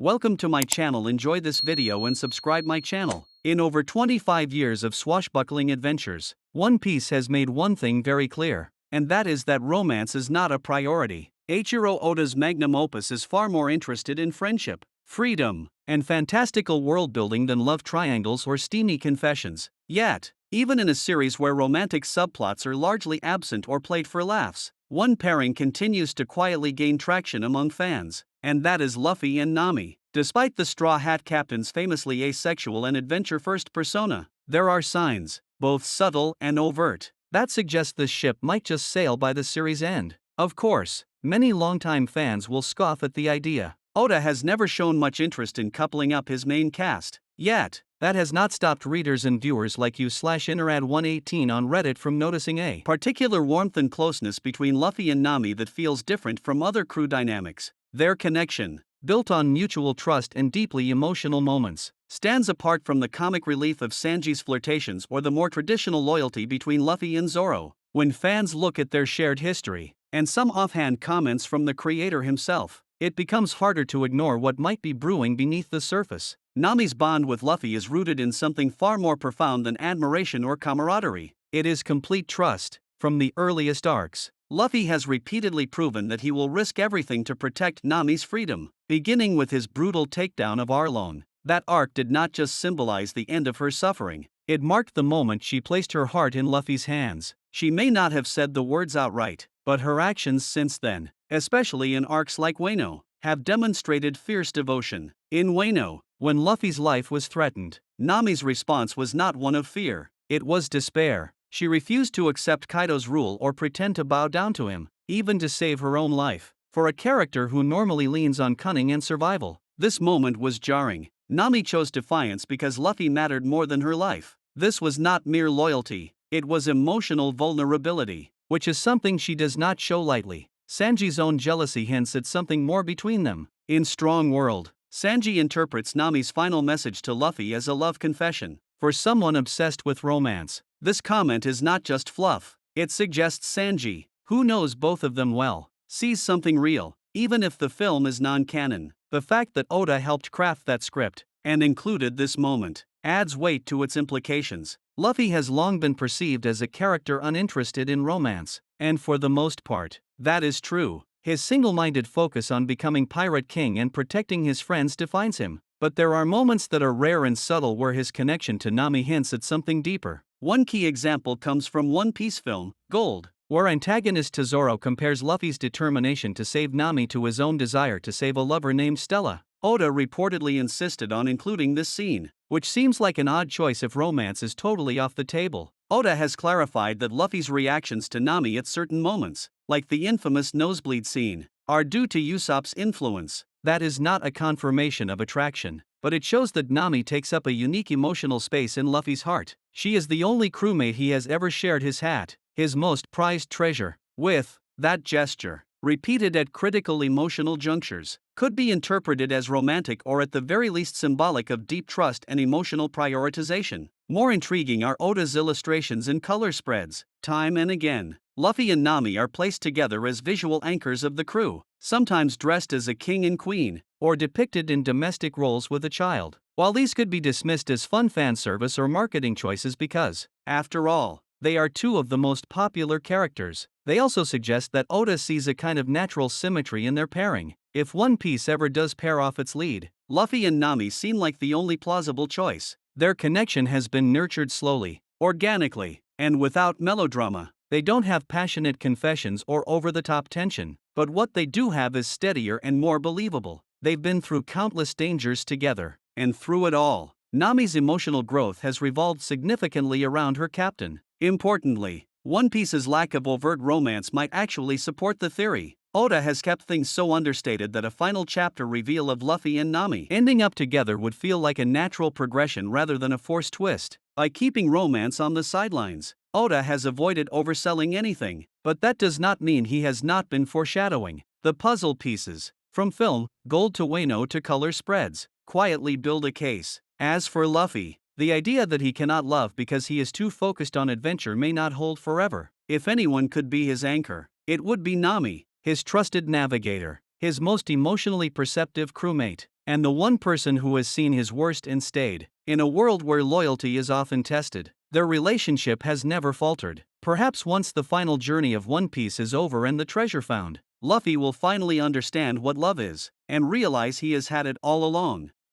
Welcome to my channel. Enjoy this video and subscribe my channel. In over 25 years of swashbuckling adventures, One Piece has made one thing very clear, and that is that romance is not a priority. Eiichiro Oda's magnum opus is far more interested in friendship, freedom, and fantastical world-building than love triangles or steamy confessions. Yet, even in a series where romantic subplots are largely absent or played for laughs, one pairing continues to quietly gain traction among fans, and that is Luffy and Nami. Despite the Straw Hat Captain's famously asexual and adventure-first persona, there are signs, both subtle and overt, that suggest this ship might just sail by the series' end. Of course, many longtime fans will scoff at the idea. Oda has never shown much interest in coupling up his main cast, yet that has not stopped readers and viewers like you/Interad118 on Reddit from noticing a particular warmth and closeness between Luffy and Nami that feels different from other crew dynamics. Their connection, built on mutual trust and deeply emotional moments, stands apart from the comic relief of Sanji's flirtations or the more traditional loyalty between Luffy and Zoro. When fans look at their shared history, and some offhand comments from the creator himself, it becomes harder to ignore what might be brewing beneath the surface. Nami's bond with Luffy is rooted in something far more profound than admiration or camaraderie. It is complete trust. From the earliest arcs, Luffy has repeatedly proven that he will risk everything to protect Nami's freedom, beginning with his brutal takedown of Arlong. That arc did not just symbolize the end of her suffering, it marked the moment she placed her heart in Luffy's hands. She may not have said the words outright, but her actions since then, especially in arcs like Wano, have demonstrated fierce devotion. In Wano, when Luffy's life was threatened, Nami's response was not one of fear, it was despair. She refused to accept Kaido's rule or pretend to bow down to him, even to save her own life. For a character who normally leans on cunning and survival, this moment was jarring. Nami chose defiance because Luffy mattered more than her life. This was not mere loyalty, it was emotional vulnerability, which is something she does not show lightly. Sanji's own jealousy hints at something more between them. In Strong World, Sanji interprets Nami's final message to Luffy as a love confession. For someone obsessed with romance, this comment is not just fluff, it suggests Sanji, who knows both of them well, sees something real, even if the film is non-canon. The fact that Oda helped craft that script, and included this moment, adds weight to its implications. Luffy has long been perceived as a character uninterested in romance, and for the most part, that is true. His single-minded focus on becoming Pirate King and protecting his friends defines him. But there are moments that are rare and subtle where his connection to Nami hints at something deeper. One key example comes from One Piece film, Gold, where antagonist Zoro compares Luffy's determination to save Nami to his own desire to save a lover named Stella. Oda reportedly insisted on including this scene, which seems like an odd choice if romance is totally off the table. Oda has clarified that Luffy's reactions to Nami at certain moments, like the infamous nosebleed scene, are due to Usopp's influence. That is not a confirmation of attraction, but it shows that Nami takes up a unique emotional space in Luffy's heart. She is the only crewmate he has ever shared his hat, his most prized treasure, with. That gesture, repeated at critical emotional junctures, could be interpreted as romantic or at the very least symbolic of deep trust and emotional prioritization. More intriguing are Oda's illustrations and color spreads. Time and again, Luffy and Nami are placed together as visual anchors of the crew, sometimes dressed as a king and queen, or depicted in domestic roles with a child. While these could be dismissed as fun fan service or marketing choices because, after all, they are two of the most popular characters, they also suggest that Oda sees a kind of natural symmetry in their pairing. If One Piece ever does pair off its lead, Luffy and Nami seem like the only plausible choice. Their connection has been nurtured slowly, organically, and without melodrama. They don't have passionate confessions or over-the-top tension, but what they do have is steadier and more believable. They've been through countless dangers together, and through it all, Nami's emotional growth has revolved significantly around her captain. Importantly, One Piece's lack of overt romance might actually support the theory. Oda has kept things so understated that a final chapter reveal of Luffy and Nami ending up together would feel like a natural progression rather than a forced twist. By keeping romance on the sidelines, Oda has avoided overselling anything, but that does not mean he has not been foreshadowing. The puzzle pieces, from film, Gold to Wano to color spreads, quietly build a case. As for Luffy, the idea that he cannot love because he is too focused on adventure may not hold forever. If anyone could be his anchor, it would be Nami, his trusted navigator, his most emotionally perceptive crewmate. and the one person who has seen his worst and stayed. In a world where loyalty is often tested, their relationship has never faltered. Perhaps once the final journey of One Piece is over and the treasure found, Luffy will finally understand what love is, and realize he has had it all along.